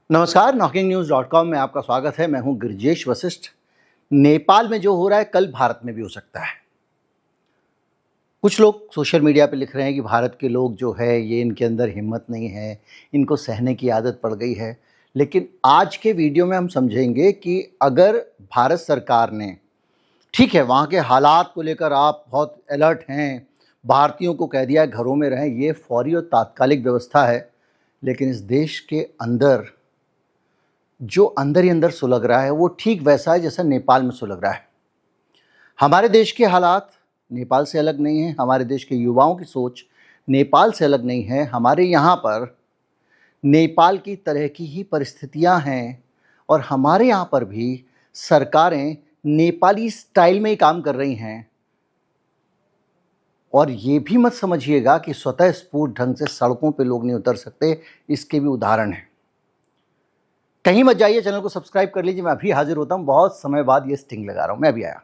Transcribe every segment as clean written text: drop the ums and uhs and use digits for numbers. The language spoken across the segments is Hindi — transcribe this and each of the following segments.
नमस्कार, knocking-news.com में आपका स्वागत है। मैं हूं गिरिजेश वशिष्ठ। नेपाल में जो हो रहा है कल भारत में भी हो सकता है। कुछ लोग सोशल मीडिया पे लिख रहे हैं कि भारत के लोग जो है ये इनके अंदर हिम्मत नहीं है, इनको सहने की आदत पड़ गई है। लेकिन आज के वीडियो में हम समझेंगे कि अगर भारत सरकार ने, ठीक है वहाँ के हालात को लेकर आप बहुत अलर्ट हैं, भारतीयों को कह दिया है घरों में रहें, ये फौरी और तात्कालिक व्यवस्था है, लेकिन इस देश के अंदर जो अंदर ही अंदर सुलग रहा है वो ठीक वैसा है जैसा नेपाल में सुलग रहा है। हमारे देश के हालात नेपाल से अलग नहीं हैं, हमारे देश के युवाओं की सोच नेपाल से अलग नहीं है। हमारे यहाँ पर नेपाल की तरह की ही परिस्थितियाँ हैं और हमारे यहाँ पर भी सरकारें नेपाली स्टाइल में ही काम कर रही हैं। और ये भी मत समझिएगा कि स्वतः स्फूर्त ढंग से सड़कों पे लोग नहीं उतर सकते, इसके भी उदाहरण हैं। कहीं मत जाइए, चैनल को सब्सक्राइब कर लीजिए। मैं अभी हाजिर होता हूँ, बहुत समय बाद ये स्टिंग लगा रहा हूँ। मैं अभी आया।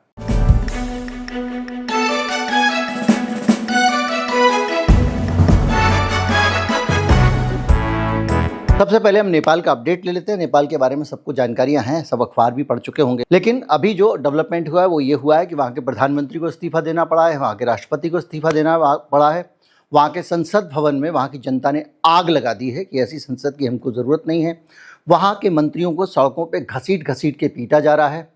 सबसे पहले हम नेपाल का अपडेट ले लेते हैं। नेपाल के बारे में सबको जानकारियां हैं, सब अखबार भी पढ़ चुके होंगे। लेकिन अभी जो डेवलपमेंट हुआ है वो ये हुआ है कि वहाँ के प्रधानमंत्री को इस्तीफा देना पड़ा है, वहाँ के राष्ट्रपति को इस्तीफा देना पड़ा है। वहाँ के संसद भवन में वहाँ की जनता ने आग लगा दी है कि ऐसी संसद की हमको ज़रूरत नहीं है। वहाँ के मंत्रियों को सड़कों पे घसीट घसीट के पीटा जा रहा है,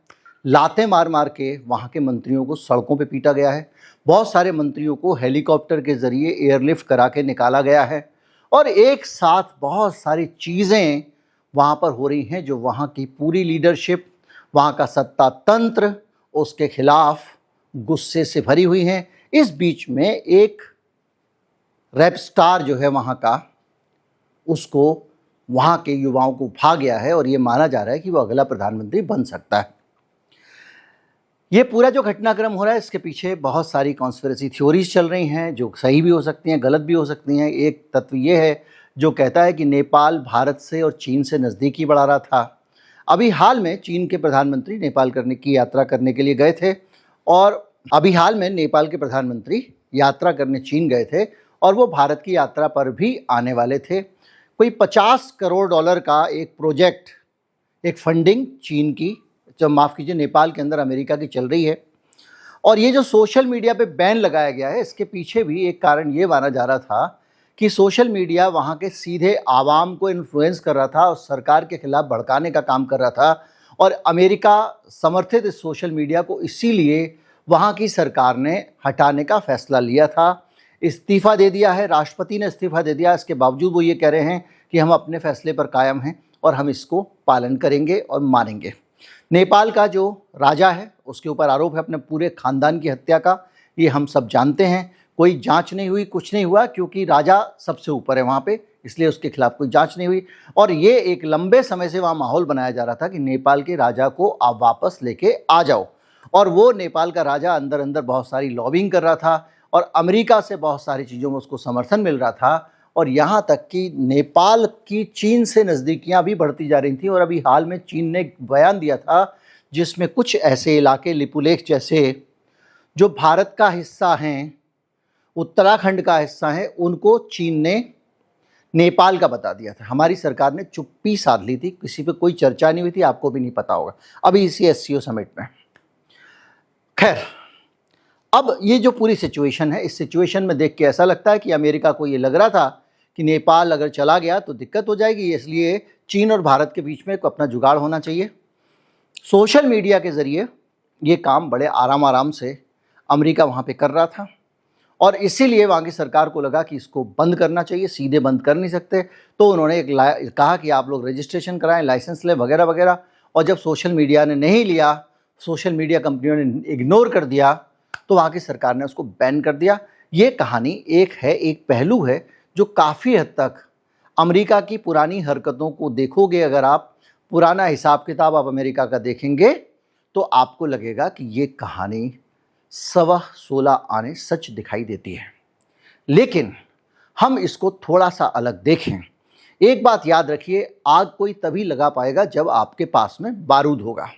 लातें मार मार के वहाँ के मंत्रियों को सड़कों पे पीटा गया है। बहुत सारे मंत्रियों को हेलीकॉप्टर के ज़रिए एयरलिफ्ट करा के निकाला गया है और एक साथ बहुत सारी चीज़ें वहाँ पर हो रही हैं जो वहाँ की पूरी लीडरशिप, वहाँ का सत्ता तंत्र उसके खिलाफ गुस्से से भरी हुई हैं। इस बीच में एक रैप स्टार जो है वहाँ का, उसको वहाँ के युवाओं को भा गया है और ये माना जा रहा है कि वो अगला प्रधानमंत्री बन सकता है। ये पूरा जो घटनाक्रम हो रहा है इसके पीछे बहुत सारी कॉन्स्पिरेसी थ्योरीज चल रही हैं जो सही भी हो सकती हैं, गलत भी हो सकती हैं। एक तत्व ये है जो कहता है कि नेपाल भारत से और चीन से नज़दीकी बढ़ा रहा था। अभी हाल में चीन के प्रधानमंत्री नेपाल की यात्रा करने के लिए गए थे और अभी हाल में नेपाल के प्रधानमंत्री यात्रा करने चीन गए थे और वो भारत की यात्रा पर भी आने वाले थे। कोई 50 करोड़ डॉलर का एक प्रोजेक्ट, एक फंडिंग चीन की, जब माफ़ कीजिए नेपाल के अंदर अमेरिका की चल रही है। और ये जो सोशल मीडिया पे बैन लगाया गया है इसके पीछे भी एक कारण ये माना जा रहा था कि सोशल मीडिया वहाँ के सीधे आवाम को इन्फ्लुएंस कर रहा था और सरकार के खिलाफ भड़काने का काम कर रहा था। और अमेरिका समर्थित इस सोशल मीडिया को इसीलिए वहाँ की सरकार ने हटाने का फैसला लिया था। इस्तीफ़ा दे दिया है, राष्ट्रपति ने इस्तीफ़ा दे दिया। इसके बावजूद वो ये कह रहे हैं कि हम अपने फैसले पर कायम हैं और हम इसको पालन करेंगे और मानेंगे। नेपाल का जो राजा है उसके ऊपर आरोप है अपने पूरे खानदान की हत्या का। ये हम सब जानते हैं, कोई जांच नहीं हुई, कुछ नहीं हुआ, क्योंकि राजा सबसे ऊपर है वहाँ पे, इसलिए उसके खिलाफ कोई जांच नहीं हुई। और ये एक लंबे समय से वहाँ माहौल बनाया जा रहा था कि नेपाल के राजा को आप वापस लेके आ जाओ। और वो नेपाल का राजा अंदर अंदर बहुत सारी लॉबिंग कर रहा था और अमेरिका से बहुत सारी चीज़ों में उसको समर्थन मिल रहा था। और यहाँ तक कि नेपाल की चीन से नज़दीकियाँ भी बढ़ती जा रही थी। और अभी हाल में चीन ने एक बयान दिया था जिसमें कुछ ऐसे इलाके, लिपुलेख जैसे, जो भारत का हिस्सा हैं, उत्तराखंड का हिस्सा हैं, उनको चीन ने नेपाल का बता दिया था। हमारी सरकार ने चुप्पी साध ली थी, किसी पे कोई चर्चा नहीं हुई थी, आपको भी नहीं पता होगा अभी इसी SCO समिट में। खैर, अब ये जो पूरी सिचुएशन है, इस सिचुएशन में देख के ऐसा लगता है कि अमेरिका को ये लग रहा था कि नेपाल अगर चला गया तो दिक्कत हो जाएगी, इसलिए चीन और भारत के बीच में अपना जुगाड़ होना चाहिए। सोशल मीडिया के ज़रिए ये काम बड़े आराम से अमेरिका वहाँ पे कर रहा था और इसीलिए वहाँ की सरकार को लगा कि इसको बंद करना चाहिए, सीधे बंद कर नहीं सकते। तो उन्होंने कहा कि आप लोग रजिस्ट्रेशन कराएं, लाइसेंस लें, वगैरह वगैरह। और जब सोशल मीडिया ने नहीं लिया, सोशल मीडिया कंपनियों ने इग्नोर कर दिया, तो वहाँ की सरकार ने उसको बैन कर दिया। ये कहानी एक है, एक पहलू है जो काफ़ी हद तक अमेरिका की पुरानी हरकतों को देखोगे, अगर आप पुराना हिसाब किताब आप अमेरिका का देखेंगे तो आपको लगेगा कि ये कहानी 16.25 आने सच दिखाई देती है। लेकिन हम इसको थोड़ा सा अलग देखें। एक बात याद रखिए, आग कोई तभी लगा पाएगा जब आपके पास में बारूद होगा।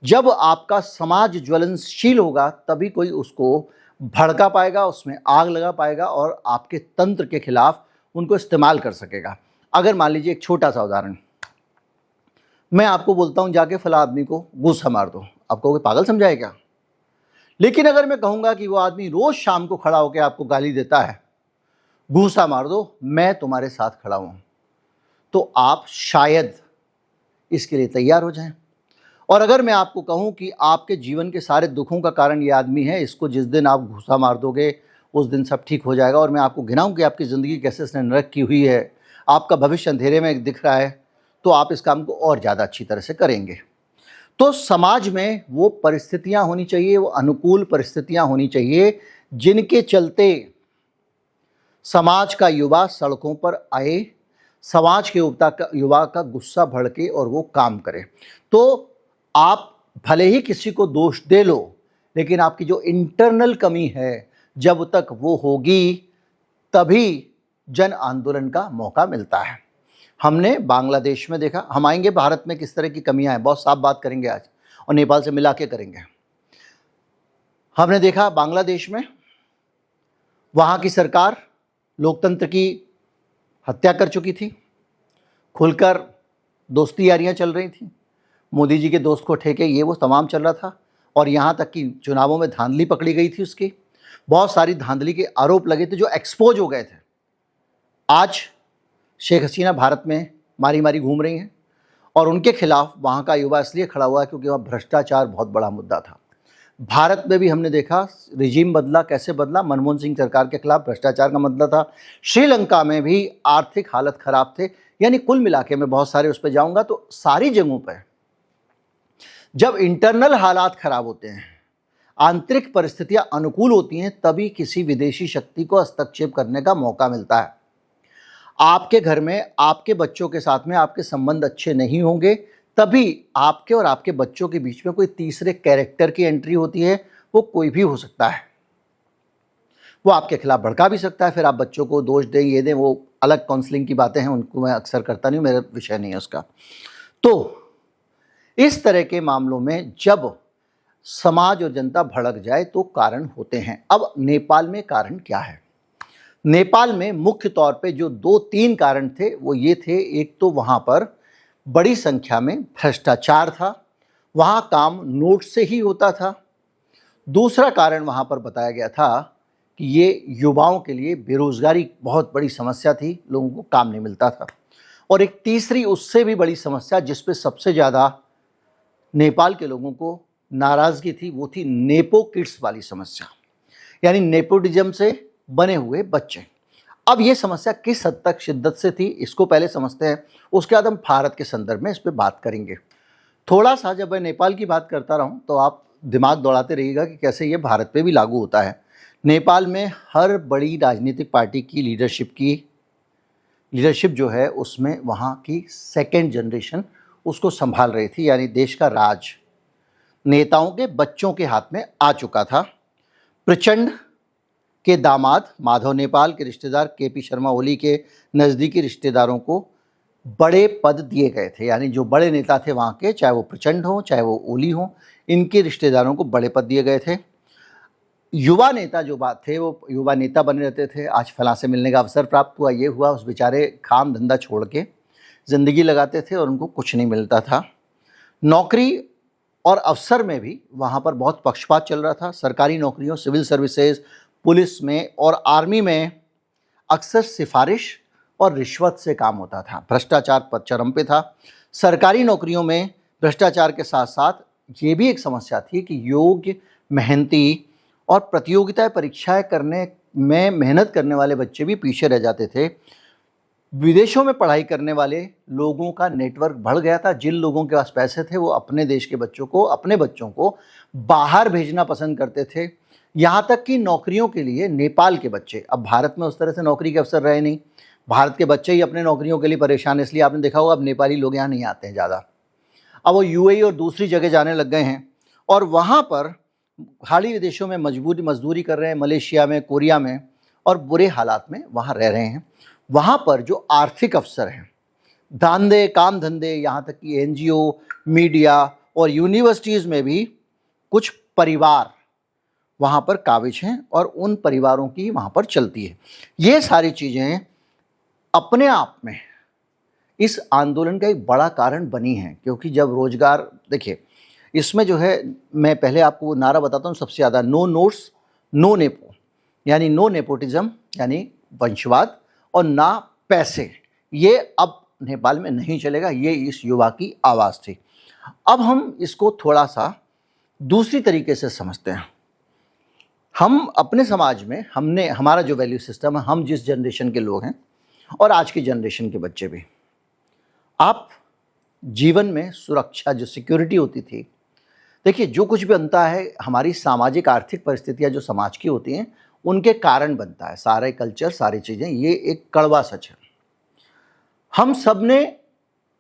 जब आपका समाज ज्वलनशील होगा तभी कोई उसको भड़का पाएगा, उसमें आग लगा पाएगा और आपके तंत्र के खिलाफ उनको इस्तेमाल कर सकेगा। अगर मान लीजिए एक छोटा सा उदाहरण, मैं आपको बोलता हूँ जाके फला आदमी को गुस्सा मार दो, आप कहोगे पागल समझाए क्या? लेकिन अगर मैं कहूँगा कि वो आदमी रोज शाम को खड़ा होकर आपको गाली देता है, घूसा मार दो, मैं तुम्हारे साथ खड़ा हूँ, तो आप शायद इसके लिए तैयार हो जाएं। और अगर मैं आपको कहूँ कि आपके जीवन के सारे दुखों का कारण ये आदमी है, इसको जिस दिन आप घूसा मार दोगे उस दिन सब ठीक हो जाएगा, और मैं आपको गिनाऊँ कि आपकी ज़िंदगी कैसे इसने नरक की हुई है, आपका भविष्य अंधेरे में दिख रहा है, तो आप इस काम को और ज़्यादा अच्छी तरह से करेंगे। तो समाज में वो परिस्थितियाँ होनी चाहिए, वो अनुकूल परिस्थितियाँ होनी चाहिए जिनके चलते समाज का युवा सड़कों पर आए, समाज के युवा का गुस्सा भड़के और वो काम करे। तो आप भले ही किसी को दोष दे लो, लेकिन आपकी जो इंटरनल कमी है जब तक वो होगी तभी जन आंदोलन का मौका मिलता है। हमने बांग्लादेश में देखा, हम आएंगे भारत में किस तरह की कमियां हैं, बहुत साफ बात करेंगे आज, और नेपाल से मिला के करेंगे। हमने देखा बांग्लादेश में वहाँ की सरकार लोकतंत्र की हत्या कर चुकी थी, खुलकर दोस्ती यारियां चल रही थी, मोदी जी के दोस्त को ठेके ये वो तमाम चल रहा था, और यहाँ तक कि चुनावों में धांधली पकड़ी गई थी, उसकी बहुत सारी धांधली के आरोप लगे थे जो एक्सपोज हो गए थे। आज शेख हसीना भारत में मारी मारी घूम रही हैं, और उनके खिलाफ वहाँ का युवा इसलिए खड़ा हुआ है क्योंकि वहाँ भ्रष्टाचार बहुत बड़ा मुद्दा था। भारत में भी हमने देखा रिजीम बदला, कैसे बदला, मनमोहन सिंह सरकार के खिलाफ भ्रष्टाचार का मुद्दा था। श्रीलंका में भी आर्थिक हालत खराब थे। यानी कुल मिला के मैं बहुत सारे उस पर जाऊंगा, तो सारी जगहों पर जब इंटरनल हालात खराब होते हैं, आंतरिक परिस्थितियां अनुकूल होती हैं, तभी किसी विदेशी शक्ति को हस्तक्षेप करने का मौका मिलता है। आपके घर में आपके बच्चों के साथ में आपके संबंध अच्छे नहीं होंगे, तभी आपके और आपके बच्चों के बीच में कोई तीसरे कैरेक्टर की एंट्री होती है। वो कोई भी हो सकता है, वो आपके खिलाफ भड़का भी सकता है, फिर आप बच्चों को दोष दें, ये दें, वो अलग काउंसलिंग की बातें हैं, उनको मैं अक्सर करता नहीं, मेरा विषय नहीं है उसका। तो इस तरह के मामलों में जब समाज और जनता भड़क जाए तो कारण होते हैं। अब नेपाल में कारण क्या है? नेपाल में मुख्य तौर पे जो 2-3 कारण थे वो ये थे। एक तो वहाँ पर बड़ी संख्या में भ्रष्टाचार था, वहाँ काम नोट से ही होता था। दूसरा कारण वहाँ पर बताया गया था कि ये युवाओं के लिए बेरोजगारी बहुत बड़ी समस्या थी, लोगों को काम नहीं मिलता था। और एक तीसरी उससे भी बड़ी समस्या जिस पे सबसे ज़्यादा नेपाल के लोगों को नाराज़गी थी, वो थी नेपो किड्स वाली समस्या, यानी नेपोटिज्म से बने हुए बच्चे। अब ये समस्या किस हद तक शिद्दत से थी, इसको पहले समझते हैं, उसके बाद हम भारत के संदर्भ में इस पर बात करेंगे। थोड़ा सा जब मैं नेपाल की बात करता रहूं तो आप दिमाग दौड़ाते रहिएगा कि कैसे ये भारत पे भी लागू होता है। नेपाल में हर बड़ी राजनीतिक पार्टी की लीडरशिप जो है उसमें वहाँ की सेकेंड जनरेशन उसको संभाल रही थी, यानी देश का राज नेताओं के बच्चों के हाथ में आ चुका था। प्रचंड के दामाद माधव नेपाल के रिश्तेदार केपी शर्मा ओली के नज़दीकी रिश्तेदारों को बड़े पद दिए गए थे, यानी जो बड़े नेता थे वहाँ के, चाहे वो प्रचंड हों चाहे वो ओली हों, इनके रिश्तेदारों को बड़े पद दिए गए थे। युवा नेता जो बात थे वो युवा नेता बने रहते थे। आज फलां से मिलने का अवसर प्राप्त हुआ, ये हुआ, उस बेचारे काम धंधा छोड़ के ज़िंदगी लगाते थे और उनको कुछ नहीं मिलता था। नौकरी और अवसर में भी वहाँ पर बहुत पक्षपात चल रहा था। सरकारी नौकरियों, सिविल सर्विसेज, पुलिस में और आर्मी में अक्सर सिफारिश और रिश्वत से काम होता था। भ्रष्टाचार पर चरम पे था। सरकारी नौकरियों में भ्रष्टाचार के साथ साथ ये भी एक समस्या थी कि योग्य, मेहनती और प्रतियोगिता परीक्षाएं करने में मेहनत करने वाले बच्चे भी पीछे रह जाते थे। विदेशों में पढ़ाई करने वाले लोगों का नेटवर्क बढ़ गया था। जिन लोगों के पास पैसे थे वो अपने देश के बच्चों को, अपने बच्चों को बाहर भेजना पसंद करते थे। यहाँ तक कि नौकरियों के लिए नेपाल के बच्चे, अब भारत में उस तरह से नौकरी के अवसर रहे नहीं, भारत के बच्चे ही अपने नौकरियों के लिए परेशान है। इसलिए आपने देखा होगा अब नेपाली लोग यहाँ नहीं आते हैं ज़्यादा, अब वो यूएई और दूसरी जगह जाने लग गए हैं और वहाँ पर खाड़ी विदेशों में मजदूरी कर रहे हैं, मलेशिया में, कोरिया में, और बुरे हालात में वहाँ रह रहे हैं। वहाँ पर जो आर्थिक अवसर हैं, धंधे, काम धंधे, यहाँ तक कि एनजीओ, मीडिया और यूनिवर्सिटीज़ में भी कुछ परिवार वहाँ पर काबिज हैं और उन परिवारों की वहाँ पर चलती है। ये सारी चीज़ें अपने आप में इस आंदोलन का एक बड़ा कारण बनी है, क्योंकि जब रोजगार, देखिए इसमें जो है, मैं पहले आपको नारा बताता हूँ सबसे ज़्यादा, नो नोट्स नो नेपो, यानी नो नेपोटिज्म यानी वंशवाद, और ना पैसे, ये अब नेपाल में नहीं चलेगा। ये इस युवा की आवाज़ थी। अब हम इसको थोड़ा सा दूसरी तरीके से समझते हैं। हम अपने समाज में, हमारा जो वैल्यू सिस्टम है, हम जिस जनरेशन के लोग हैं और आज की जनरेशन के बच्चे भी, आप जीवन में सुरक्षा, जो सिक्योरिटी होती थी, देखिए जो कुछ भी बनता है, हमारी सामाजिक आर्थिक परिस्थितियां जो समाज की होती हैं उनके कारण बनता है। सारे कल्चर, सारी चीज़ें, ये एक कड़वा सच है। हम सब ने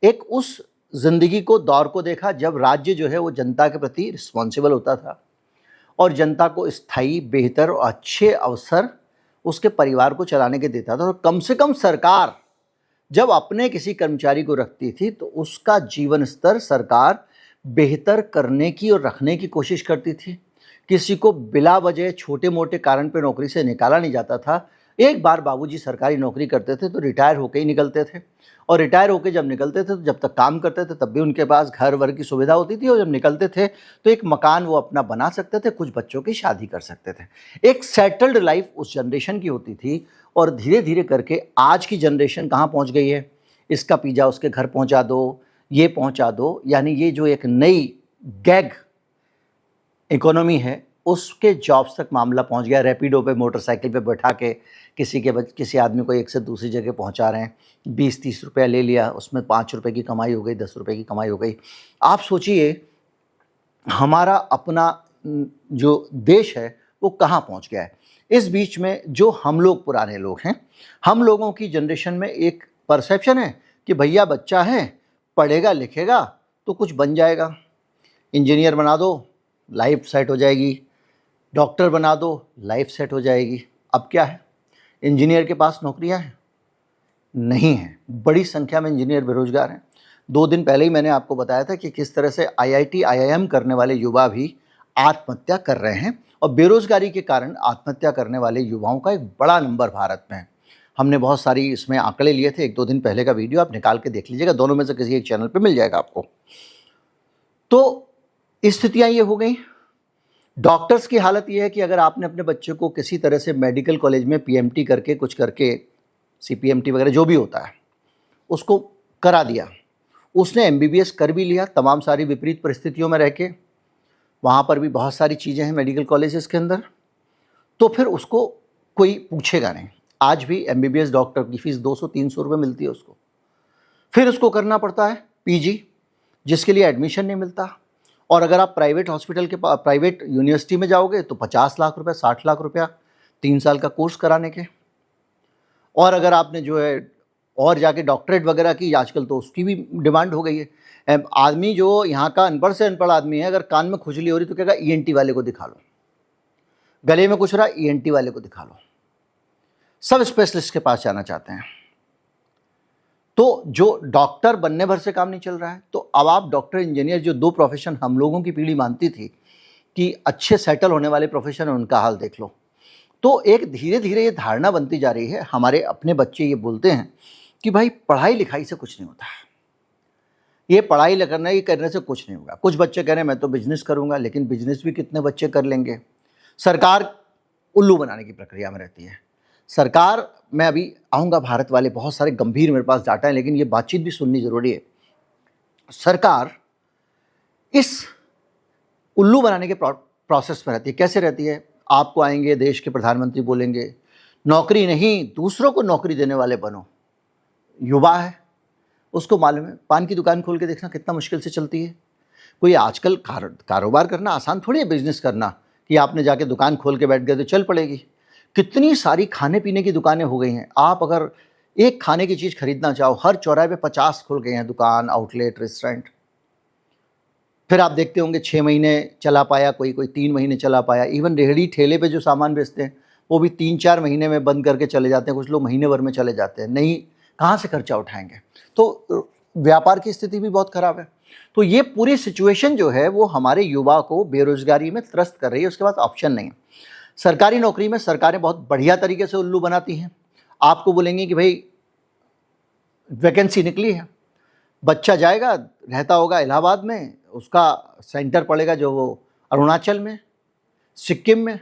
एक उस जिंदगी को, दौर को देखा जब राज्य जो है वो जनता के प्रति रिस्पॉन्सिबल होता था और जनता को स्थायी, बेहतर और अच्छे अवसर उसके परिवार को चलाने के देता था। और कम से कम सरकार जब अपने किसी कर्मचारी को रखती थी तो उसका जीवन स्तर सरकार बेहतर करने की और रखने की कोशिश करती थी। किसी को बिला वजह छोटे मोटे कारण पे नौकरी से निकाला नहीं जाता था। एक बार बाबूजी सरकारी नौकरी करते थे तो रिटायर होके ही निकलते थे, और रिटायर होके जब निकलते थे तो जब तक काम करते थे तब भी उनके पास घर वर की सुविधा होती थी, और जब निकलते थे तो एक मकान वो अपना बना सकते थे, कुछ बच्चों की शादी कर सकते थे। एक सेटल्ड लाइफ उस जनरेशन की होती थी। और धीरे धीरे करके आज की जनरेशन कहाँ पहुँच गई है, इसका पिज़्ज़ा उसके घर पहुँचा दो, ये पहुँचा दो, यानी ये जो एक नई गैग इकोनॉमी है उसके जॉब्स तक मामला पहुंच गया। रैपिडो पे, मोटरसाइकिल पे बैठा के किसी आदमी को एक से दूसरी जगह पहुंचा रहे हैं। 20-30 रुपया ले लिया, उसमें 5 रुपये की कमाई हो गई, 10 रुपये की कमाई हो गई। आप सोचिए हमारा अपना जो देश है वो कहाँ पहुंच गया है। इस बीच में जो हम लोग पुराने लोग हैं, हम लोगों की जनरेशन में एक परसेप्शन है कि भैया बच्चा है, पढ़ेगा लिखेगा तो कुछ बन जाएगा, इंजीनियर बना दो लाइफ सेट हो जाएगी, डॉक्टर बना दो लाइफ सेट हो जाएगी। अब क्या है, इंजीनियर के पास नौकरियां हैं? नहीं हैं। बड़ी संख्या में इंजीनियर बेरोजगार हैं। 2 दिन पहले ही मैंने आपको बताया था कि किस तरह से IIT IIM करने वाले युवा भी आत्महत्या कर रहे हैं, और बेरोजगारी के कारण आत्महत्या करने वाले युवाओं का एक बड़ा नंबर भारत में है। हमने बहुत सारी इसमें आंकड़े लिए थे, 1-2 दिन पहले का वीडियो आप निकाल के देख लीजिएगा, दोनों में से किसी एक चैनल पर मिल जाएगा आपको। तो स्थितियाँ ये हो गई। डॉक्टर्स की हालत ये है कि अगर आपने अपने बच्चे को किसी तरह से मेडिकल कॉलेज में PMT करके, कुछ करके, CPMT वगैरह जो भी होता है उसको करा दिया, उसने MBBS कर भी लिया, तमाम सारी विपरीत परिस्थितियों में रह के, वहाँ पर भी बहुत सारी चीज़ें हैं मेडिकल कॉलेजेस के अंदर, तो फिर उसको कोई पूछेगा नहीं। आज भी MBBS डॉक्टर की फीस 200-300 रुपये मिलती है उसको। फिर उसको करना पड़ता है PG, जिसके लिए एडमिशन नहीं मिलता। और अगर आप प्राइवेट हॉस्पिटल के प्राइवेट यूनिवर्सिटी में जाओगे तो 50 लाख रुपया, 60 लाख रुपया 3 साल का कोर्स कराने के। और अगर आपने जो है और जाके डॉक्टरेट वगैरह की, आजकल तो उसकी भी डिमांड हो गई है। आदमी जो यहाँ का अनपढ़ से अनपढ़ आदमी है, अगर कान में खुजली हो रही तो कहेगा ENT वाले को दिखा लो, गले में कुछ रहा ENT वाले को दिखा लो। सब स्पेशलिस्ट के पास जाना चाहते हैं। तो जो डॉक्टर बनने भर से काम नहीं चल रहा है। तो अब आप डॉक्टर, इंजीनियर, जो 2 प्रोफेशन हम लोगों की पीढ़ी मानती थी कि अच्छे सेटल होने वाले प्रोफेशन है, उनका हाल देख लो। तो एक धीरे धीरे ये धारणा बनती जा रही है। हमारे अपने बच्चे ये बोलते हैं कि भाई पढ़ाई लिखाई से कुछ नहीं होता है, ये पढ़ाई करने से कुछ नहीं होगा। कुछ बच्चे कह रहे हैं मैं तो बिजनेस करूँगा, लेकिन बिजनेस भी कितने बच्चे कर लेंगे। सरकार उल्लू बनाने की प्रक्रिया में रहती है। सरकार, मैं अभी आऊँगा भारत वाले, बहुत सारे गंभीर मेरे पास डाटा है, लेकिन ये बातचीत भी सुननी ज़रूरी है। सरकार इस उल्लू बनाने के प्रोसेस में रहती है। कैसे रहती है? आपको आएंगे देश के प्रधानमंत्री, बोलेंगे नौकरी नहीं, दूसरों को नौकरी देने वाले बनो। युवा है, उसको मालूम है पान की दुकान खोल के देखना कितना मुश्किल से चलती है। कोई आजकल कारोबार करना आसान थोड़ी है, बिजनेस करना कि आपने जाके दुकान खोल के बैठ गए तो चल पड़ेगी। कितनी सारी खाने पीने की दुकानें हो गई हैं। आप अगर एक खाने की चीज़ खरीदना चाहो, हर चौराहे पे 50 खुल गए हैं दुकान, आउटलेट, रेस्टोरेंट। फिर आप देखते होंगे 6 महीने चला पाया, कोई 3 महीने चला पाया। इवन रेहड़ी ठेले पे जो सामान बेचते हैं वो भी 3-4 महीने में बंद करके चले जाते हैं। कुछ लोग महीने भर में चले जाते हैं। नहीं, कहाँ से खर्चा उठाएंगे। तो व्यापार की स्थिति भी बहुत ख़राब है। तो ये पूरी सिचुएशन जो है वो हमारे युवा को बेरोजगारी में त्रस्त कर रही है। उसके पास ऑप्शन नहीं है। सरकारी नौकरी में सरकारें बहुत बढ़िया तरीके से उल्लू बनाती हैं। आपको बोलेंगे कि भाई वैकेंसी निकली है, बच्चा जाएगा, रहता होगा इलाहाबाद में, उसका सेंटर पड़ेगा जो वो अरुणाचल में, सिक्किम में,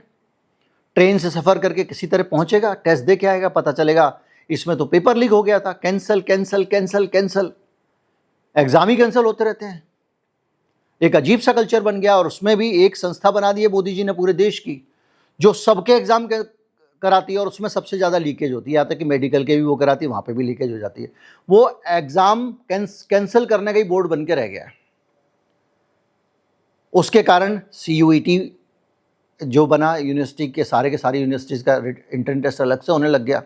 ट्रेन से सफ़र करके किसी तरह पहुंचेगा, टेस्ट दे के आएगा, पता चलेगा इसमें तो पेपर लीक हो गया था, cancel cancel cancel cancel, exam ही कैंसिल होते रहते हैं। एक अजीब सा कल्चर बन गया। और उसमें भी एक संस्था बना दी है मोदी जी ने पूरे देश की, जो सबके एग्जाम कराती है और उसमें सबसे ज़्यादा लीकेज होती है, यहाँ तक कि मेडिकल के भी वो कराती है, वहाँ पे भी लीकेज हो जाती है। वो एग्ज़ाम कैंसिल करने का ही बोर्ड बन के रह गया है। उसके कारण CUET जो बना, यूनिवर्सिटी के सारी यूनिवर्सिटीज़ का इंटरन टेस्ट अलग से होने लग गया।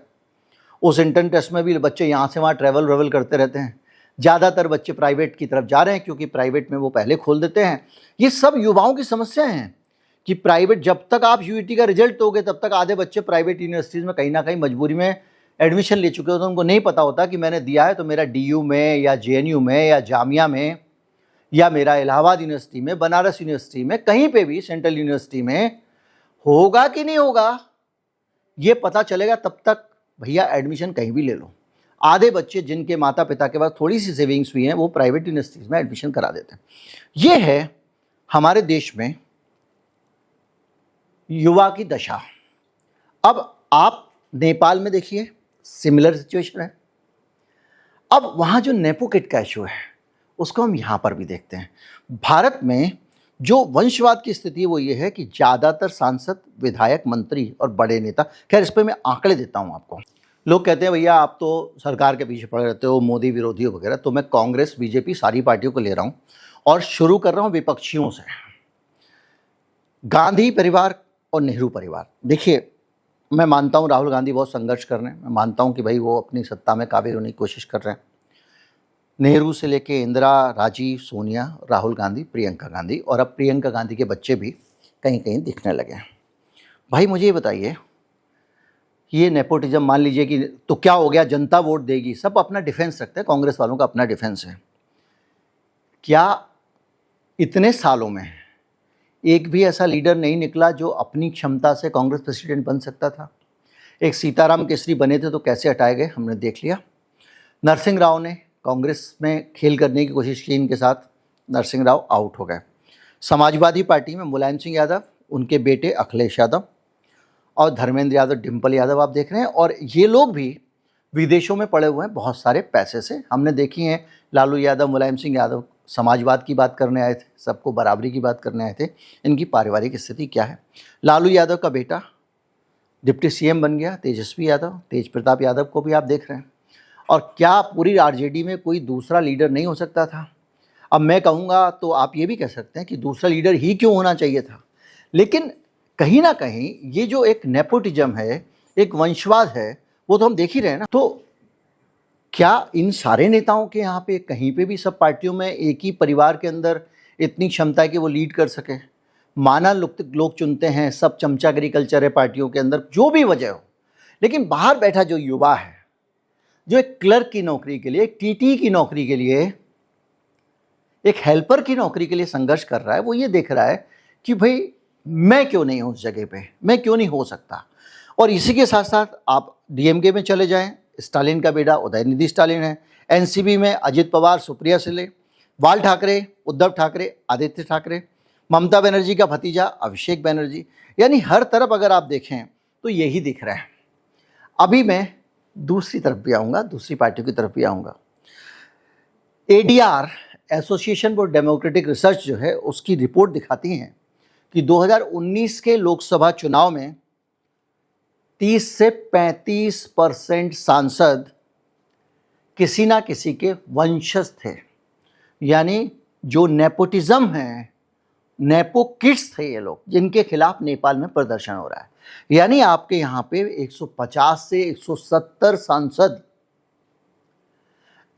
उस इंटरन टेस्ट में भी बच्चे यहाँ से वहाँ ट्रैवल करते रहते हैं। ज़्यादातर बच्चे प्राइवेट की तरफ जा रहे हैं क्योंकि प्राइवेट में वो पहले खोल देते हैं। ये सब युवाओं की समस्याएं हैं कि प्राइवेट, जब तक आप UET का रिजल्ट दोगे तब तक आधे बच्चे प्राइवेट यूनिवर्सिटीज़ में कहीं ना कहीं मजबूरी में एडमिशन ले चुके होते हैं। उनको नहीं पता होता कि मैंने दिया है तो मेरा DU में या JNU में या जामिया में या मेरा इलाहाबाद यूनिवर्सिटी में, बनारस यूनिवर्सिटी में, कहीं पे भी सेंट्रल यूनिवर्सिटी में होगा कि नहीं होगा, ये पता चलेगा तब तक भैया एडमिशन कहीं भी ले लो। आधे बच्चे जिनके माता पिता के पास थोड़ी सी सेविंग्स भी हैं वो प्राइवेट यूनिवर्सिटीज़ में एडमिशन करा देते हैं। ये है हमारे देश में युवा की दशा। अब आप नेपाल में देखिए, सिमिलर सिचुएशन है। अब वहाँ जो नेपो किट का इशू है उसको हम यहाँ पर भी देखते हैं। भारत में जो वंशवाद की स्थिति है वो ये है कि ज़्यादातर सांसद, विधायक, मंत्री और बड़े नेता, खैर इस पर मैं आंकड़े देता हूँ आपको। लोग कहते हैं भैया आप तो सरकार के पीछे पड़े रहते हो, मोदी विरोधी हो वगैरह, तो मैं कांग्रेस, BJP सारी पार्टियों को ले रहा हूँ और शुरू कर रहा हूँ विपक्षियों से। गांधी परिवार और नेहरू परिवार, देखिए मैं मानता हूँ राहुल गांधी बहुत संघर्ष कर रहे हैं, मैं मानता हूँ कि भाई वो अपनी सत्ता में काबिज होने की कोशिश कर रहे हैं। नेहरू से लेके इंदिरा, राजीव, सोनिया, राहुल गांधी, प्रियंका गांधी, और अब प्रियंका गांधी के बच्चे भी कहीं कहीं दिखने लगे हैं। भाई मुझे ये बताइए, ये नेपोटिज्म मान लीजिए कि तो क्या हो गया, जनता वोट देगी, सब अपना डिफेंस रखते हैं, कांग्रेस वालों का अपना डिफेंस है। क्या इतने सालों में एक भी ऐसा लीडर नहीं निकला जो अपनी क्षमता से कांग्रेस प्रेसिडेंट बन सकता था? एक सीताराम केसरी बने थे तो कैसे हटाए गए हमने देख लिया। नरसिंह राव ने कांग्रेस में खेल करने की कोशिश की, इनके साथ नरसिंह राव आउट हो गए। समाजवादी पार्टी में मुलायम सिंह यादव, उनके बेटे अखिलेश यादव और धर्मेंद्र यादव, डिम्पल यादव आप देख रहे हैं। और ये लोग भी विदेशों में पड़े हुए हैं बहुत सारे पैसे से। हमने देखी हैं लालू यादव, मुलायम सिंह यादव समाजवाद की बात करने आए थे, सबको बराबरी की बात करने आए थे। इनकी पारिवारिक स्थिति क्या है? लालू यादव का बेटा डिप्टी CM बन गया, तेजस्वी यादव, तेज प्रताप यादव को भी आप देख रहे हैं। और क्या पूरी RJD में कोई दूसरा लीडर नहीं हो सकता था? अब मैं कहूँगा तो आप ये भी कह सकते हैं कि दूसरा लीडर ही क्यों होना चाहिए था। लेकिन कहीं ना कहीं ये जो एक नेपोटिज्म है, एक वंशवाद है, वो तो हम देख ही रहे हैं ना। तो क्या इन सारे नेताओं के यहाँ पे कहीं पे भी सब पार्टियों में एक ही परिवार के अंदर इतनी क्षमता है कि वो लीड कर सके? माना लोग चुनते हैं, सब चमचागिरी कल्चर है पार्टियों के अंदर, जो भी वजह हो, लेकिन बाहर बैठा जो युवा है, जो एक क्लर्क की नौकरी के लिए, एक TT की नौकरी के लिए, एक हेल्पर की नौकरी के लिए संघर्ष कर रहा है, वो ये देख रहा है कि भाई मैं क्यों नहीं हूँ उस जगह पे, मैं क्यों नहीं हो सकता। और इसी के साथ साथ आप DMK में चले जाएं, स्टालिन का बेटा उदयनिधि स्टालिन है, NCP में अजित पवार, सुप्रिया सुले, बाल ठाकरे, उद्धव ठाकरे, आदित्य ठाकरे, ममता बनर्जी का भतीजा अभिषेक बनर्जी, यानी हर तरफ अगर आप देखें तो यही दिख रहा है। अभी मैं दूसरी तरफ भी आऊँगा, दूसरी पार्टियों की तरफ भी आऊँगा। ADR, association for democratic research जो है, उसकी रिपोर्ट दिखाती हैं कि 2019 के लोकसभा चुनाव में 30 से 35% सांसद किसी ना किसी के वंशज थे, यानी जो नेपोटिज्म है, नेपो किड्स थे ये लोग, जिनके खिलाफ नेपाल में प्रदर्शन हो रहा है। यानी आपके यहाँ पे 150 से 170 सांसद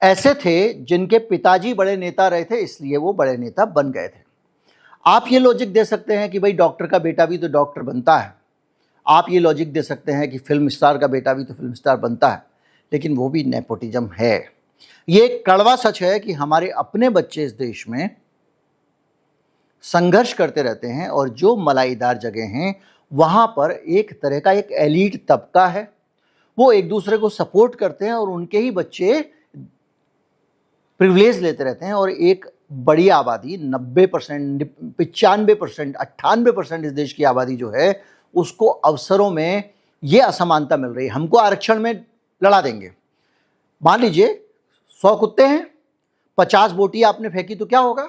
ऐसे थे जिनके पिताजी बड़े नेता रहे थे, इसलिए वो बड़े नेता बन गए थे। आप ये लॉजिक दे सकते हैं कि भाई डॉक्टर का बेटा भी तो डॉक्टर बनता है, आप ये लॉजिक दे सकते हैं कि फिल्म स्टार का बेटा भी तो फिल्म स्टार बनता है, लेकिन वो भी नेपोटिज्म है। ये कड़वा सच है कि हमारे अपने बच्चे इस देश में संघर्ष करते रहते हैं और जो मलाईदार जगह हैं वहाँ पर एक तरह का एक एलीट तबका है, वो एक दूसरे को सपोर्ट करते हैं और उनके ही बच्चे प्रिविलेज लेते रहते हैं और एक बड़ी आबादी 90%, 95%, 98% इस देश की आबादी जो है उसको अवसरों में ये असमानता मिल रही है। हमको आरक्षण में लड़ा देंगे। मान लीजिए 100 कुत्ते हैं, 50 बोटी आपने फेंकी तो क्या होगा?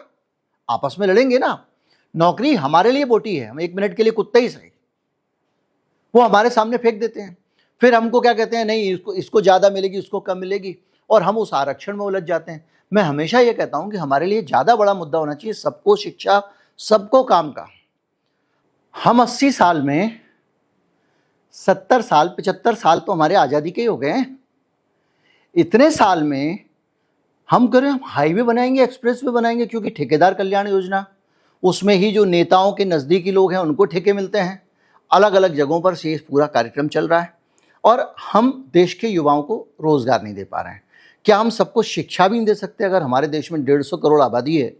आपस में लड़ेंगे ना। नौकरी हमारे लिए बोटी है, हम 1 मिनट के लिए कुत्ते ही सही, वो हमारे सामने फेंक देते हैं। फिर हमको क्या कहते हैं, नहीं इसको ज़्यादा मिलेगी, उसको कम मिलेगी, और हम उस आरक्षण में उलझ जाते हैं। मैं हमेशा ये कहता हूं कि हमारे लिए ज़्यादा बड़ा मुद्दा होना चाहिए सबको शिक्षा, सबको काम का। हम 80 साल में 70 साल 75 साल तो हमारे आज़ादी के ही हो गए हैं। इतने साल में हम कह रहे हैं हम हाईवे बनाएंगे, एक्सप्रेस वे बनाएंगे, क्योंकि ठेकेदार कल्याण योजना, उसमें ही जो नेताओं के नज़दीकी लोग हैं उनको ठेके मिलते हैं। अलग अलग जगहों पर से पूरा कार्यक्रम चल रहा है और हम देश के युवाओं को रोजगार नहीं दे पा रहे हैं। क्या हम सबको शिक्षा भी नहीं दे सकते? अगर हमारे देश में 150 करोड़ आबादी है,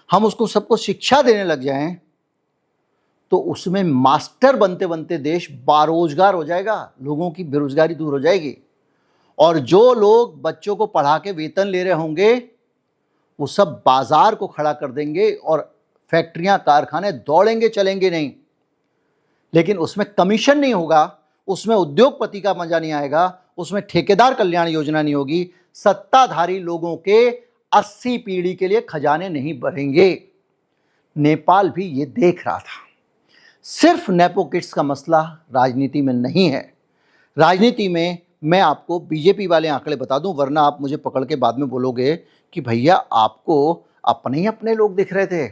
हम उसको सबको शिक्षा देने लग जाएं तो उसमें मास्टर बनते बनते देश बारोजगार हो जाएगा, लोगों की बेरोजगारी दूर हो जाएगी, और जो लोग बच्चों को पढ़ा के वेतन ले रहे होंगे वो सब बाजार को खड़ा कर देंगे और फैक्ट्रियां, कारखाने दौड़ेंगे, चलेंगे नहीं। लेकिन उसमें कमीशन नहीं होगा, उसमें उद्योगपति का मजा नहीं आएगा, उसमें ठेकेदार कल्याण योजना नहीं होगी, सत्ताधारी लोगों के 80 पीढ़ी के लिए खजाने नहीं भरेंगे। नेपाल भी ये देख रहा था। सिर्फ नेपो किड्स का मसला राजनीति में नहीं है। राजनीति में मैं आपको बीजेपी वाले आंकड़े बता दूं, वरना आप मुझे पकड़ के बाद में बोलोगे कि भैया आपको अपने ही अपने लोग दिख रहे थे।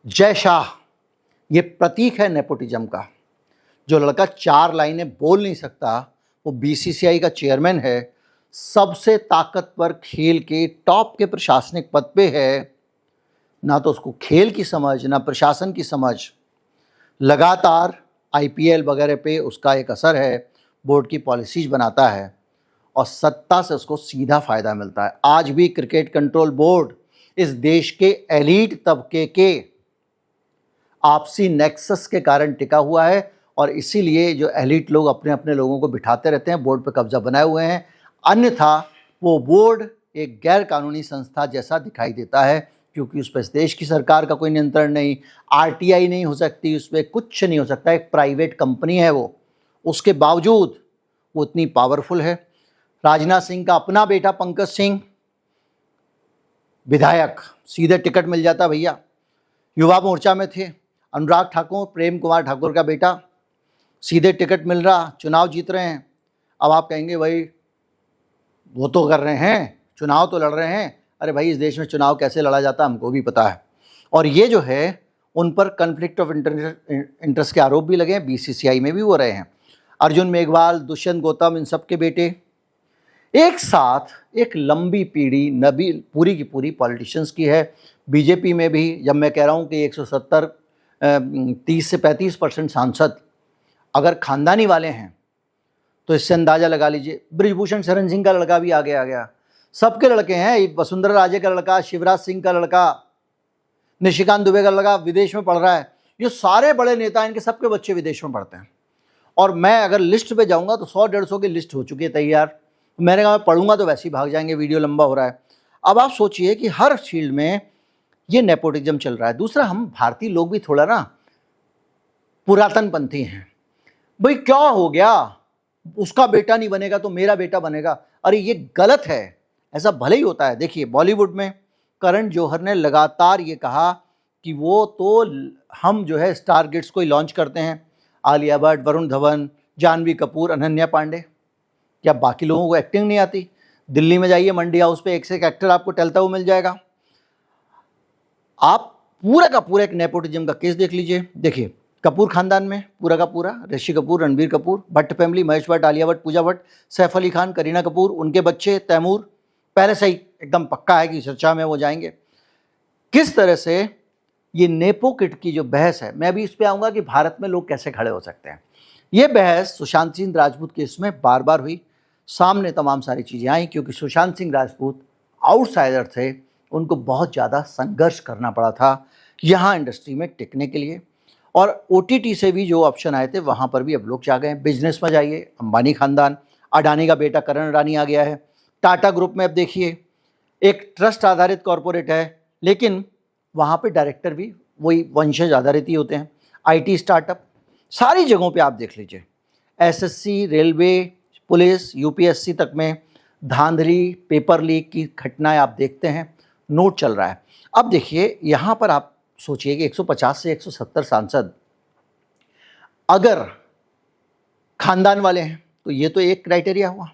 जय शाह ये प्रतीक है नेपोटिज्म का। जो लड़का 4 लाइनें बोल नहीं सकता वो बीसीसीआई का चेयरमैन है, सबसे ताकतवर खेल के टॉप के प्रशासनिक पद पे है, ना तो उसको खेल की समझ ना प्रशासन की समझ। लगातार आईपीएल वगैरह पे उसका एक असर है, बोर्ड की पॉलिसीज बनाता है और सत्ता से उसको सीधा फायदा मिलता है। आज भी क्रिकेट कंट्रोल बोर्ड इस देश के एलीट तबके के आपसी नेक्सस के कारण टिका हुआ है और इसीलिए जो एलीट लोग अपने अपने लोगों को बिठाते रहते हैं, बोर्ड पर कब्जा बनाए हुए हैं। अन्यथा वो बोर्ड एक गैर कानूनी संस्था जैसा दिखाई देता है, क्योंकि उस पर इस देश की सरकार का कोई नियंत्रण नहीं, आरटीआई नहीं हो सकती, उस पर कुछ नहीं हो सकता। एक प्राइवेट कंपनी है वो, उसके बावजूद वो इतनी पावरफुल है। राजनाथ सिंह का अपना बेटा पंकज सिंह विधायक, सीधे टिकट मिल जाता भैया। युवा मोर्चा में थे अनुराग ठाकुर, प्रेम कुमार ठाकुर का बेटा, सीधे टिकट मिल रहा, चुनाव जीत रहे हैं। अब आप कहेंगे भाई वो तो कर रहे हैं, चुनाव तो लड़ रहे हैं। अरे भाई इस देश में चुनाव कैसे लड़ा जाता है हमको भी पता है। और ये जो है उन पर कन्फ्लिक्ट ऑफ इंटरेस्ट के आरोप भी लगे हैं, बीसीसीआई में भी वो रहे हैं। अर्जुन मेघवाल, दुष्यंत गौतम, इन सब के बेटे एक साथ एक लंबी पीढ़ी नबी पूरी की पूरी पॉलिटिशियंस की है। बीजेपी में भी जब मैं कह रहा हूँ कि 170 30 से 35% सांसद अगर खानदानी वाले हैं तो इससे अंदाज़ा लगा लीजिए। ब्रिजभूषण शरण सिंह का लड़का भी आगे आ गया, सबके लड़के हैं। वसुंधरा राजे का लड़का, शिवराज सिंह का लड़का, निशिकांत दुबे का लड़का विदेश में पढ़ रहा है। ये सारे बड़े नेता, इनके सबके बच्चे विदेश में पढ़ते हैं। और मैं अगर लिस्ट पे जाऊंगा तो 100-150 की लिस्ट हो चुकी है तैयार। मैंने कहा मैं पढ़ूंगा तो वैसे ही भाग जाएंगे, वीडियो लंबा हो रहा है। अब आप सोचिए कि हर फील्ड में ये नेपोटिज्म चल रहा है। दूसरा, हम भारतीय लोग भी थोड़ा ना पुरातनपंथी हैं। भाई क्या हो गया, उसका बेटा नहीं बनेगा तो मेरा बेटा बनेगा। अरे ये गलत है, ऐसा भले ही होता है। देखिए बॉलीवुड में करण जौहर ने लगातार ये कहा कि वो तो हम जो है स्टार किड्स को ही लॉन्च करते हैं, आलिया भट्ट, वरुण धवन, जानवी कपूर, अनन्या पांडे। क्या बाकी लोगों को एक्टिंग नहीं आती? दिल्ली में जाइए मंडी हाउस पे, एक से एक एक्टर आपको टहलता हुआ मिल जाएगा। आप पूरा का पूरा एक नेपोटिज्म का केस देख लीजिए। देखिए कपूर खानदान में पूरा का पूरा ऋषि कपूर, रणबीर कपूर, भट्ट फैमिली, महेश भट्ट, आलिया भट्ट, पूजा भट्ट, सैफ अली खान, करीना कपूर, उनके बच्चे तैमूर, पहले से ही एकदम पक्का है कि चर्चा में वो जाएंगे। किस तरह से ये नेपो किड की जो बहस है, मैं अभी इस पे आऊँगा कि भारत में लोग कैसे खड़े हो सकते हैं। ये बहस सुशांत सिंह राजपूत केस में बार बार हुई, सामने तमाम सारी चीज़ें आई, क्योंकि सुशांत सिंह राजपूत आउटसाइडर थे, उनको बहुत ज़्यादा संघर्ष करना पड़ा था यहाँ इंडस्ट्री में टिकने के लिए। और ओटीटी से भी जो ऑप्शन आए थे वहाँ पर भी अब लोग जा गए हैं। बिजनेस में जाइए, अंबानी खानदान, अडानी का बेटा करण रानी आ गया है। टाटा ग्रुप में अब देखिए एक ट्रस्ट आधारित कॉरपोरेट है, लेकिन वहाँ पे डायरेक्टर भी वही वंशज आधारित ही होते हैं। आईटी स्टार्टअप, सारी जगहों पे आप देख लीजिए, एसएससी, रेलवे, पुलिस, यूपीएससी तक में धांधली, पेपर लीक की घटनाएं आप देखते हैं, नोट चल रहा है। अब देखिए यहाँ पर आप सोचिए कि 150 से 170 सांसद अगर खानदान वाले हैं तो ये तो एक क्राइटेरिया हुआ।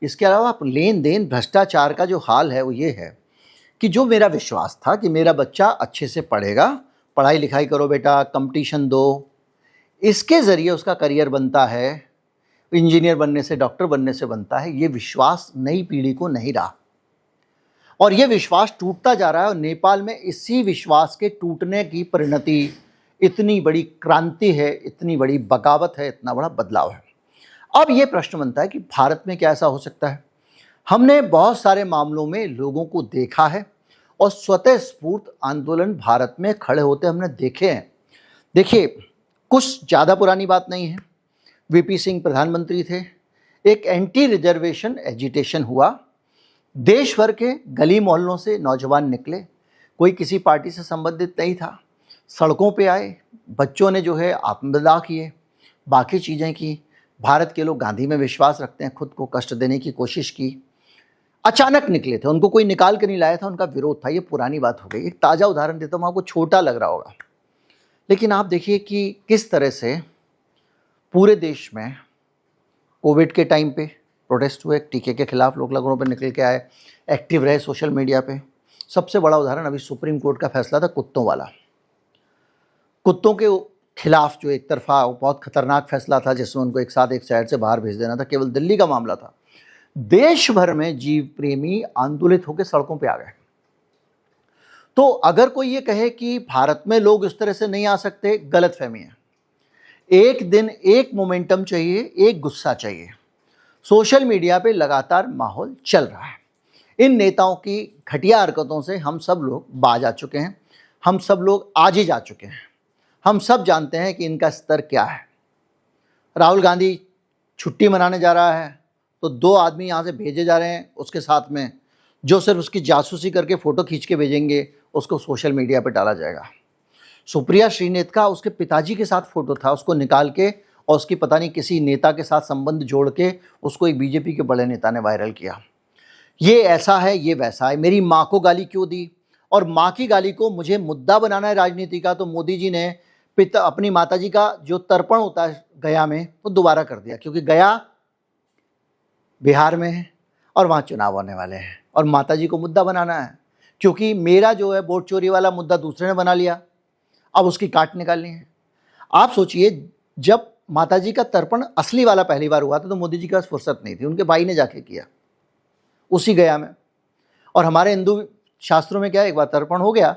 इसके अलावा आप लेन देन भ्रष्टाचार का जो हाल है वो ये है कि जो मेरा विश्वास था कि मेरा बच्चा अच्छे से पढ़ेगा, पढ़ाई लिखाई करो बेटा, कंपटीशन दो, इसके ज़रिए उसका करियर बनता है, इंजीनियर बनने से, डॉक्टर बनने से बनता है, ये विश्वास नई पीढ़ी को नहीं रहा और ये विश्वास टूटता जा रहा है। और नेपाल में इसी विश्वास के टूटने की परिणति इतनी बड़ी क्रांति है, इतनी बड़ी बगावत है, इतना बड़ा बदलाव है। अब ये प्रश्न बनता है कि भारत में क्या ऐसा हो सकता है? हमने बहुत सारे मामलों में लोगों को देखा है और स्वतः स्फूर्त आंदोलन भारत में खड़े होते हमने देखे हैं। देखिए, कुछ ज़्यादा पुरानी बात नहीं है, वीपी सिंह प्रधानमंत्री थे, एक एंटी रिजर्वेशन एजिटेशन हुआ, देश भर के गली मोहल्लों से नौजवान निकले, कोई किसी पार्टी से संबंधित नहीं था, सड़कों पे आए, बच्चों ने जो है आत्मदाह किए, बाकी चीज़ें की। भारत के लोग गांधी में विश्वास रखते हैं, खुद को कष्ट देने की कोशिश की, अचानक निकले थे, उनको कोई निकाल के नहीं लाया था, उनका विरोध था। ये पुरानी बात हो गई। एक ताज़ा उदाहरण देता हूँ, आपको छोटा लग रहा होगा, लेकिन आप देखिए कि किस तरह से पूरे देश में कोविड के टाइम पे प्रोटेस्ट हुए, टीके के खिलाफ लोग लगों पर निकल के आए, एक्टिव रहे सोशल मीडिया पे। सबसे बड़ा उदाहरण अभी सुप्रीम कोर्ट का फैसला था कुत्तों वाला, कुत्तों के खिलाफ जो एक तरफा बहुत खतरनाक फैसला था जिसमें उनको एक साथ एक शहर से बाहर भेज देना था, केवल दिल्ली का मामला था। देश भर में जीव प्रेमी आंदोलित होकर सड़कों पे आ गए। तो अगर कोई ये कहे कि भारत में लोग इस तरह से नहीं आ सकते, गलतफहमी है। एक दिन एक मोमेंटम चाहिए, एक गुस्सा चाहिए। सोशल मीडिया पे लगातार माहौल चल रहा है। इन नेताओं की घटिया हरकतों से हम सब लोग बाज आ चुके हैं, हम सब लोग आज ही जा चुके हैं। हम सब जानते हैं कि इनका स्तर क्या है। राहुल गांधी छुट्टी मनाने जा रहा है तो 2 आदमी यहाँ से भेजे जा रहे हैं उसके साथ में, जो सिर्फ उसकी जासूसी करके फ़ोटो खींच के भेजेंगे, उसको सोशल मीडिया पर डाला जाएगा। सुप्रिया श्रीनेत का उसके पिताजी के साथ फ़ोटो था, उसको निकाल के और उसकी पता नहीं किसी नेता के साथ संबंध जोड़ के उसको एक बीजेपी के बड़े नेता ने वायरल किया। ये ऐसा है, ये वैसा है, मेरी माँ को गाली क्यों दी, और माँ की गाली को मुझे मुद्दा बनाना है राजनीति का, तो मोदी जी ने अपनी माताजी का जो तर्पण होता है गया में वो दोबारा कर दिया, क्योंकि गया बिहार में है और वहाँ चुनाव होने वाले हैं और माताजी को मुद्दा बनाना है, क्योंकि मेरा जो है वोट चोरी वाला मुद्दा दूसरे ने बना लिया, अब उसकी काट निकालनी है। आप सोचिए, जब माताजी का तर्पण असली वाला पहली बार हुआ था तो मोदी जी के पास फुर्सत नहीं थी, उनके भाई ने जाके किया उसी गया में। और हमारे हिंदू शास्त्रों में क्या है, एक बार तर्पण हो गया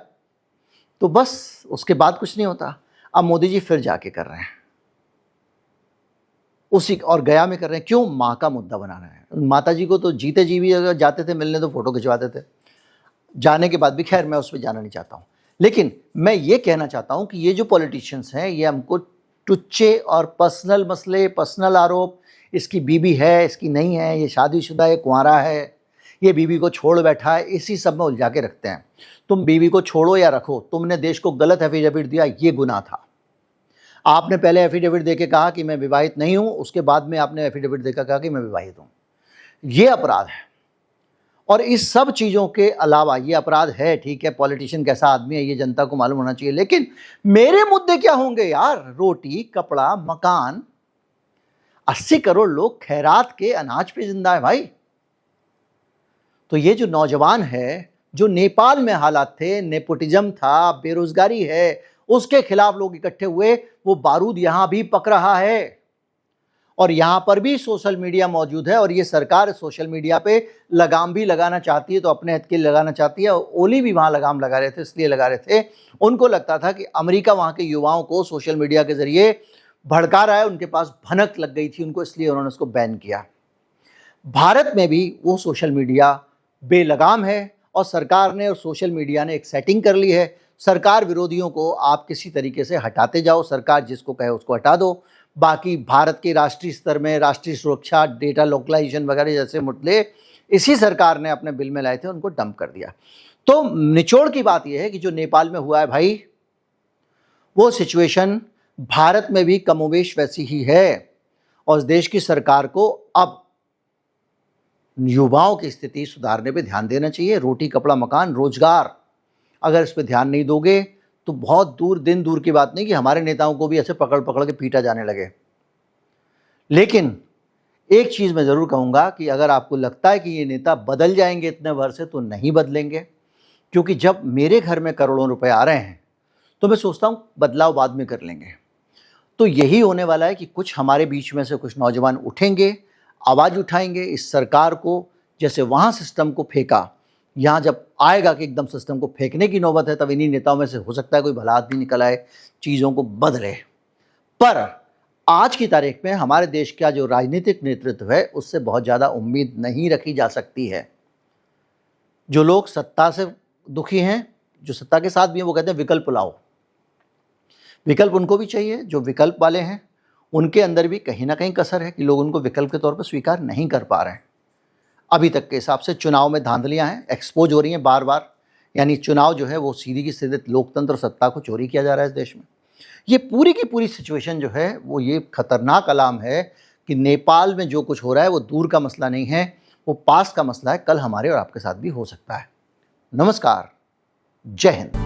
तो बस उसके बाद कुछ नहीं होता। अब मोदी जी फिर जाके कर रहे हैं उसी, और गया में कर रहे हैं। क्यों? माँ का मुद्दा बनाना है। माता जी को तो जीते जी भी अगर जाते थे मिलने तो फोटो खिंचवाते थे, जाने के बाद भी। खैर, मैं उस पर जाना नहीं चाहता हूँ, लेकिन मैं ये कहना चाहता हूँ कि ये जो पॉलिटिशियंस हैं ये हमको टुच्चे और पर्सनल मसले, पर्सनल आरोप, इसकी बीबी है, इसकी नहीं है, ये शादीशुदा है, कुंवारा है, ये बीबी को छोड़ बैठा है, इसी सब में उलझा के रखते हैं। तुम बीबी को छोड़ो या रखो, तुमने देश को गलत एफिडेविट दिया, ये गुनाह था। आपने पहले एफिडेविट देके कहा कि मैं विवाहित नहीं हूं, उसके बाद में आपने एफिडेविट देकर कहा कि मैं विवाहित हूं, ये अपराध है। और इस सब चीज़ों के अलावा ये अपराध है, ठीक है, पॉलिटिशियन कैसा आदमी है ये जनता को मालूम होना चाहिए, लेकिन मेरे मुद्दे क्या होंगे यार? रोटी, कपड़ा, मकान। 80 करोड़ लोग खैरात के अनाज पे जिंदा है भाई। तो ये जो नौजवान है, जो नेपाल में हालात थे, नेपोटिज्म था, बेरोजगारी है, उसके खिलाफ लोग इकट्ठे हुए, वो बारूद यहां भी पक रहा है और यहां पर भी सोशल मीडिया मौजूद है। और ये सरकार सोशल मीडिया पे लगाम भी लगाना चाहती है, तो अपने हित के लिए लगाना चाहती है। ओली भी वहां लगाम लगा रहे थे, इसलिए लगा रहे थे, उनको लगता था कि अमेरिका वहां के युवाओं को सोशल मीडिया के जरिए भड़का रहा है, उनके पास भनक लग गई थी उनको, इसलिए उन्होंने उसको बैन किया। भारत में भी वो सोशल मीडिया बेलगाम है और सरकार ने और सोशल मीडिया ने एक सेटिंग कर ली है। सरकार विरोधियों को आप किसी तरीके से हटाते जाओ, सरकार जिसको कहे उसको हटा दो। बाकी भारत के राष्ट्रीय स्तर में राष्ट्रीय सुरक्षा, डेटा लोकलाइजेशन वगैरह जैसे मुद्दे, इसी सरकार ने अपने बिल में लाए थे, उनको डंप कर दिया। तो निचोड़ की बात यह है कि जो नेपाल में हुआ है भाई, वो सिचुएशन भारत में भी कमोबेश वैसी ही है और इस देश की सरकार को अब युवाओं की स्थिति सुधारने पे ध्यान देना चाहिए। रोटी, कपड़ा, मकान, रोजगार, अगर इस पे ध्यान नहीं दोगे तो बहुत दूर, दिन दूर की बात नहीं कि हमारे नेताओं को भी ऐसे पकड़ पकड़ के पीटा जाने लगे। लेकिन एक चीज़ मैं ज़रूर कहूँगा कि अगर आपको लगता है कि ये नेता बदल जाएंगे इतने भर से, तो नहीं बदलेंगे, क्योंकि जब मेरे घर में करोड़ों रुपए आ रहे हैं तो मैं सोचता हूँ बदलाव बाद में कर लेंगे। तो यही होने वाला है कि कुछ हमारे बीच में से कुछ नौजवान उठेंगे, आवाज़ उठाएंगे, इस सरकार को जैसे वहाँ सिस्टम को फेंका, यहाँ जब आएगा कि एकदम सिस्टम को फेंकने की नौबत है, तब इन्हीं नेताओं में से हो सकता है कोई भला आदमी निकल आए, चीज़ों को बदले। पर आज की तारीख में हमारे देश का जो राजनीतिक नेतृत्व है, उससे बहुत ज़्यादा उम्मीद नहीं रखी जा सकती है। जो लोग सत्ता से दुखी हैं, जो सत्ता के साथ भी हैं, वो कहते हैं विकल्प लाओ। विकल्प उनको भी चाहिए, जो विकल्प वाले हैं उनके अंदर भी कहीं ना कहीं कसर है कि लोग उनको विकल्प के तौर पर स्वीकार नहीं कर पा रहे हैं। अभी तक के हिसाब से चुनाव में धांधलियां हैं, एक्सपोज हो रही हैं बार बार, यानी चुनाव जो है वो सीधी की सीधे लोकतंत्र सत्ता को चोरी किया जा रहा है इस देश में। ये पूरी की पूरी सिचुएशन जो है वो ये खतरनाक अलार्म है कि नेपाल में जो कुछ हो रहा है वो दूर का मसला नहीं है, वो पास का मसला है, कल हमारे और आपके साथ भी हो सकता है। नमस्कार, जय हिंद।